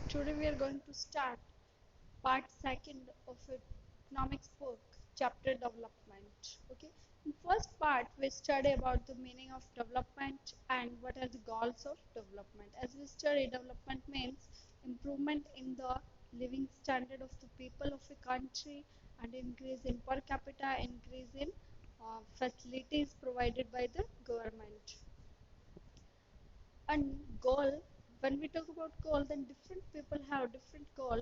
Today we are going to start part second of economics book, chapter development. Okay. In first part, we study about the meaning of development and what are the goals of development. As we study, development means improvement in the living standard of the people of a country and increase in per capita, increase in facilities provided by the government. And goal, when we talk about goal, then different people have different goal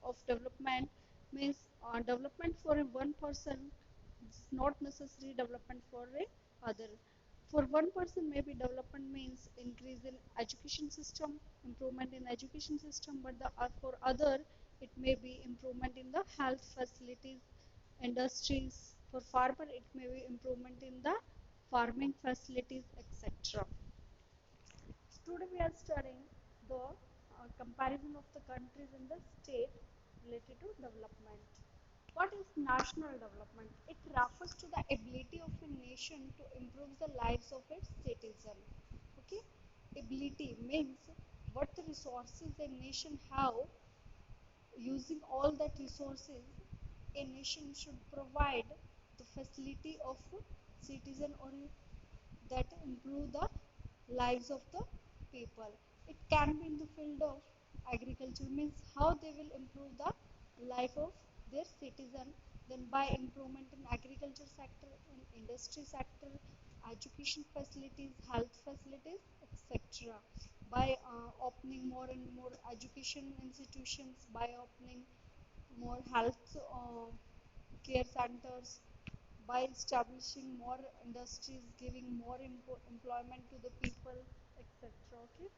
of development. Means development for a one person is not necessary development for a other. For one person, maybe development means increase in education system, improvement in education system, but for other it may be improvement in the health facilities, industries. For farmer it may be improvement in the farming facilities, etc. Today we are studying the comparison of the countries in the state related to development. What is national development? It refers to the ability of a nation to improve the lives of its citizens. Okay, ability means what the resources a nation have. Using all that resources, a nation should provide the facility of citizen or that improve the lives of the people. It can be in the field of agriculture, means how they will improve the life of their citizen, then by improvement in agriculture sector, in industry sector, education facilities, health facilities, etc. By opening more and more education institutions, by opening more health care centers, by establishing more industries, giving more employment to the people, etc. Okay.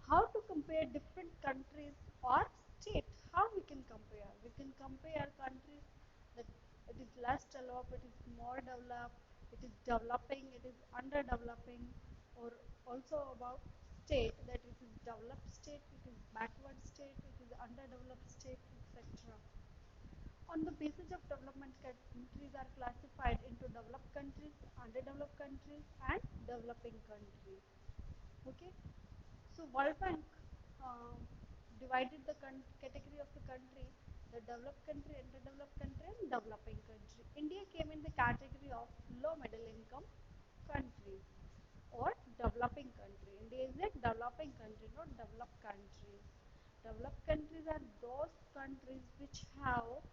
How to compare different countries or state? How we can compare? We can compare countries that it is less developed, it is more developed, it is developing, it is underdeveloping, or also about state, that it is developed state, it is backward state, it is underdeveloped state, etc. On the basis of development, countries are classified into developed countries, underdeveloped countries, and developing countries. Okay. So World Bank uh, divided the category of the country, the developed country, underdeveloped country, and developing country. India came in the category of low middle income countries or developing country. India is a developing country, not developed countries. Developed countries are those countries which have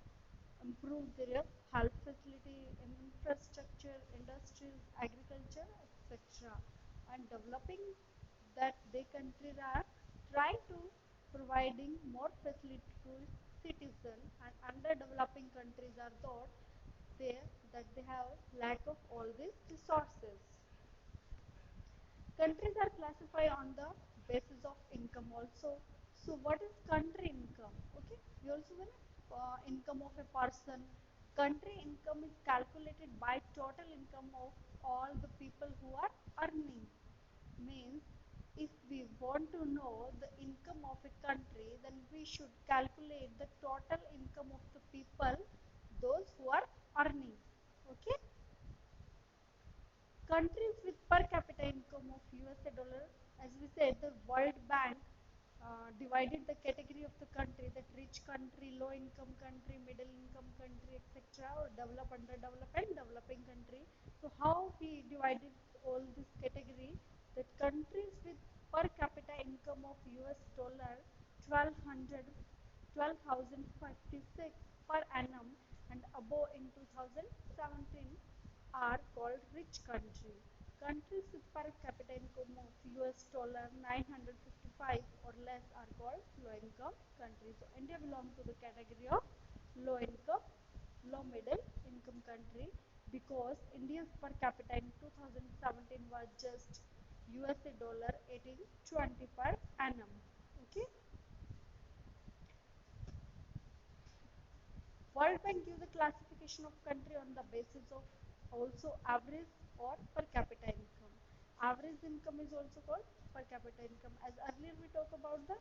improve their health facility, infrastructure, industries, agriculture, etc. And developing, that they countries are trying to providing more facility to citizens, and underdeveloping countries are thought there that they have lack of all these resources. Countries are classified on the basis of income also. So what is country income? Okay, we also know income of a person. Country income is calculated by total income of all the people who are earning. Means if we want to know the income of a country, then we should calculate the total income of the people, those who are earning. Okay. Countries with per capita income of USA dollar, as we said, the World Bank divided the category of the country, that rich country, low income country, middle income country, etc., or developed, underdeveloped, and developing country. So how he divided all this category? That countries with per capita income of US dollar 1200 12,056 per annum and above in 2017 are called rich country. Countries with per capita income of US dollar 955 or less are called low income countries. So India belongs to the category of low income, low middle income country, because India's per capita in 2017 was just USA dollar 1820 per annum. Okay. World Bank gives a classification of country on the basis of also average or per capita income. Average income is also called per capita income. As earlier we talked about the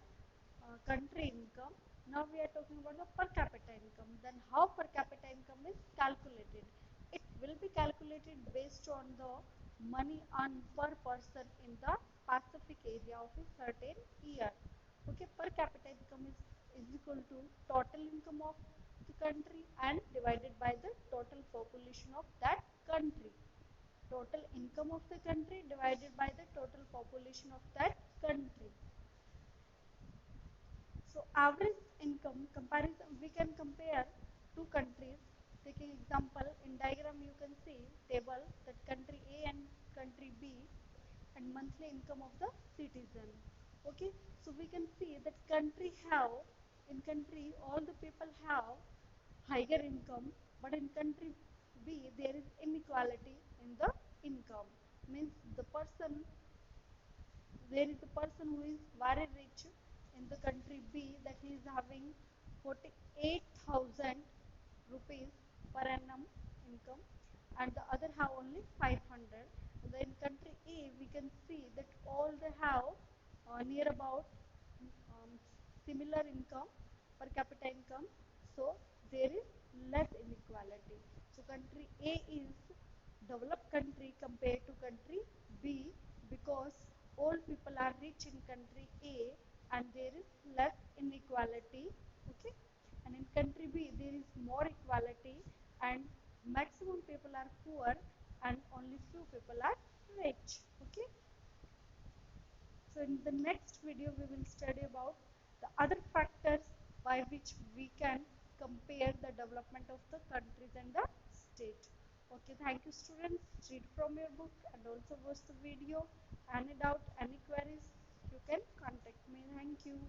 country income, now we are talking about the per capita income. Then how per capita income is calculated? It will be calculated based on the money earned per person in the Pacific area of a certain year. Okay, per capita income is equal to total income of the country and divided by the total population of that country. Total income of the country divided by the total population of that country. So average income comparison, we can compare two countries. Taking example, in diagram you can see table that country A and country B and monthly income of the citizen. Okay, so we can see that country have, in country all the people have higher income, but in country B there is inequality in the income. Means the person, there is a person who is very rich in the country B, that he is having 48,000 rupees per annum income, and the other have only 500. And then in country A we can see that all they have near about um, similar income, per capita income, so there is less inequality. So country A is developed country compared to country B, because all people are rich in country A and there is less inequality. Okay, and in country B there is more equality and maximum people are poor and only few people are rich. Okay, so in the next video we will study about the other factors by which we can compare the development of the countries and the state. Okay, thank you students. Read from your book and also watch the video. Any doubt, any queries, you can contact me. Thank you.